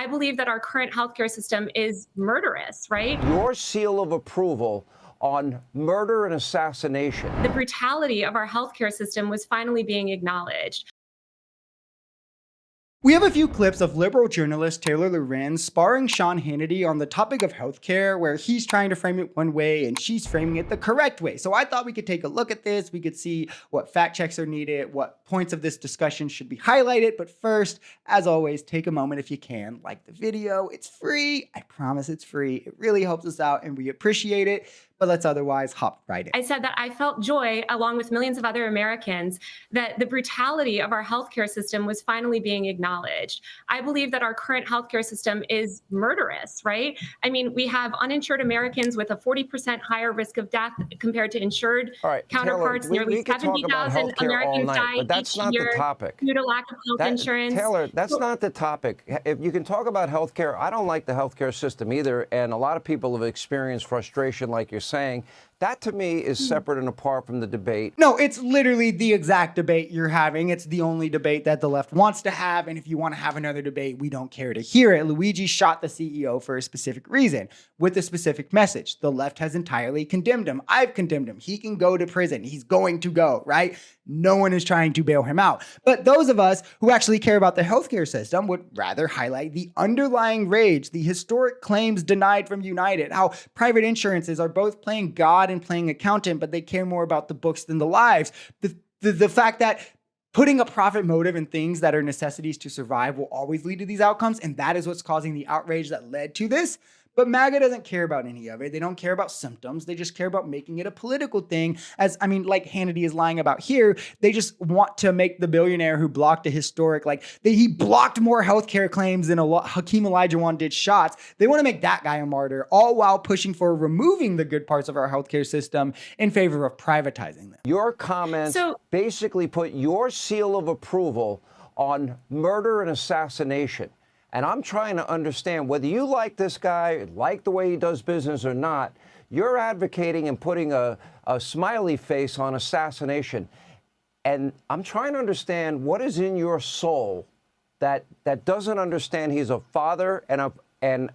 I believe that our current healthcare system is murderous, right? Your seal of approval on murder and assassination. The brutality of our healthcare system was finally being acknowledged. We have a few clips of liberal journalist Taylor Lorenz sparring Sean Hannity on the topic of healthcare, where he's trying to frame it one way and she's framing it the correct way. So I thought we could take a look at this. We could see what fact checks are needed, what points of this discussion should be highlighted. But first, as always, take a moment if you can, like the video. It's free. I promise it's free. It really helps us out and we appreciate it. But let's otherwise hop right in. I said that I felt joy, along with millions of other Americans, that the brutality of our healthcare system was finally being acknowledged. I believe that our current healthcare system is murderous, right? I mean, we have uninsured Americans with a 40% higher risk of death compared to insured counterparts. Taylor, Nearly 70,000 Americans die but that's each not year the topic. due to lack of health insurance. Taylor, that's not the topic. If you can talk about healthcare, I don't like the healthcare system either, and a lot of people have experienced frustration like you're saying. That, to me, is separate and apart from the debate. No, it's literally the exact debate you're having. It's the only debate that the left wants to have. And if you want to have another debate, we don't care to hear it. Luigi shot the CEO for a specific reason, with a specific message. The left has entirely condemned him. I've condemned him. He can go to prison. He's going to go, right? No one is trying to bail him out. But those of us who actually care about the healthcare system would rather highlight the underlying rage, the historic claims denied from United, how private insurances are both playing God and playing accountant, but they care more about the books than the lives. The fact that putting a profit motive in things that are necessities to survive will always lead to these outcomes, and that is what's causing the outrage that led to this. But MAGA doesn't care about any of it. They don't care about symptoms. They just care about making it a political thing. Like Hannity is lying about here. They just want to make the billionaire who blocked a historic, he blocked more healthcare claims than Hakeem Olajuwon did shots. They want to make that guy a martyr, all while pushing for removing the good parts of our healthcare system in favor of privatizing them. Your comments basically put your seal of approval on murder and assassination. And I'm trying to understand whether you like this guy, like the way he does business or not, you're advocating and putting a smiley face on assassination. And I'm trying to understand what is in your soul that doesn't understand he's a father and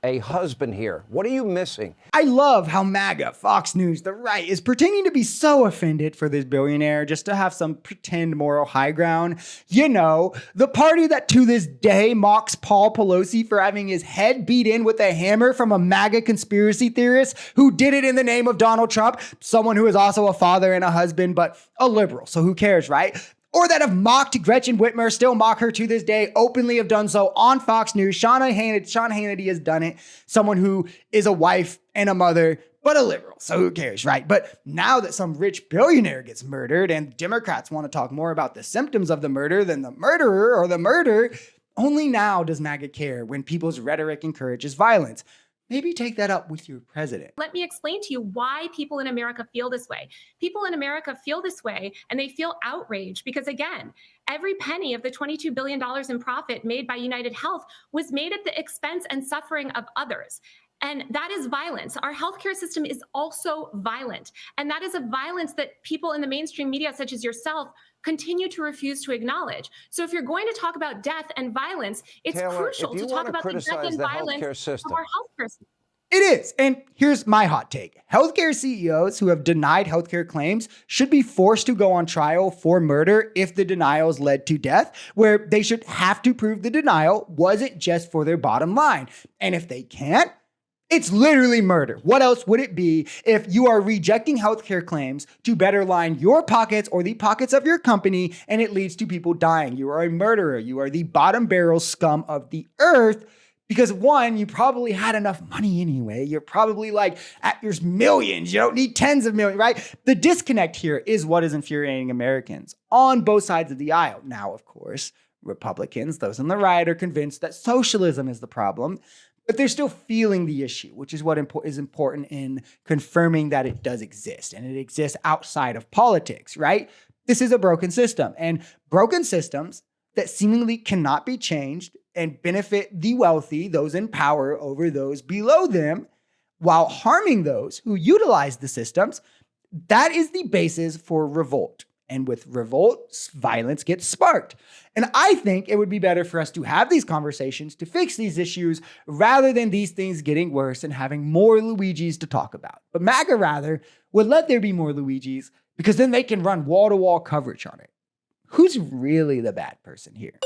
a husband here. What are you missing? I love how MAGA, Fox News, the right is pretending to be so offended for this billionaire just to have some pretend moral high ground. You know, the party that to this day mocks Paul Pelosi for having his head beat in with a hammer from a MAGA conspiracy theorist who did it in the name of Donald Trump, someone who is also a father and a husband, but a liberal. So who cares, right? Or that have mocked Gretchen Whitmer, still mock her to this day, openly have done so on Fox News. Sean Hannity has done it. Someone who is a wife and a mother, but a liberal. So who cares, right? But now that some rich billionaire gets murdered and Democrats want to talk more about the symptoms of the murder than the murderer or the murder, only now does MAGA care when people's rhetoric encourages violence. Maybe take that up with your president. Let me explain to you why people in America feel this way. People in America feel this way, and they feel outraged because, again, every penny of the $22 billion in profit made by United Health was made at the expense and suffering of others. And that is violence. Our healthcare system is also violent. And that is a violence that people in the mainstream media, such as yourself, continue to refuse to acknowledge. So if you're going to talk about death and violence, it's crucial to talk about the death and violence of our healthcare system. It is. And here's my hot take. Healthcare CEOs who have denied healthcare claims should be forced to go on trial for murder if the denials led to death, where they should have to prove the denial wasn't just for their bottom line. And if they can't, it's literally murder. What else would it be if you are rejecting healthcare claims to better line your pockets or the pockets of your company and it leads to people dying? You are a murderer. You are the bottom barrel scum of the earth because, one, you probably had enough money anyway. You're probably at your millions. You don't need tens of millions, right? The disconnect here is what is infuriating Americans on both sides of the aisle. Now, of course, Republicans, those on the right, are convinced that socialism is the problem. But they're still feeling the issue, which is what is important in confirming that it does exist, and it exists outside of politics, right? This is a broken system, and broken systems that seemingly cannot be changed and benefit the wealthy, those in power, over those below them, while harming those who utilize the systems, that is the basis for revolt. And with revolts, violence gets sparked. And I think it would be better for us to have these conversations to fix these issues rather than these things getting worse and having more Luigis to talk about. But MAGA rather would let there be more Luigis because then they can run wall-to-wall coverage on it. Who's really the bad person here?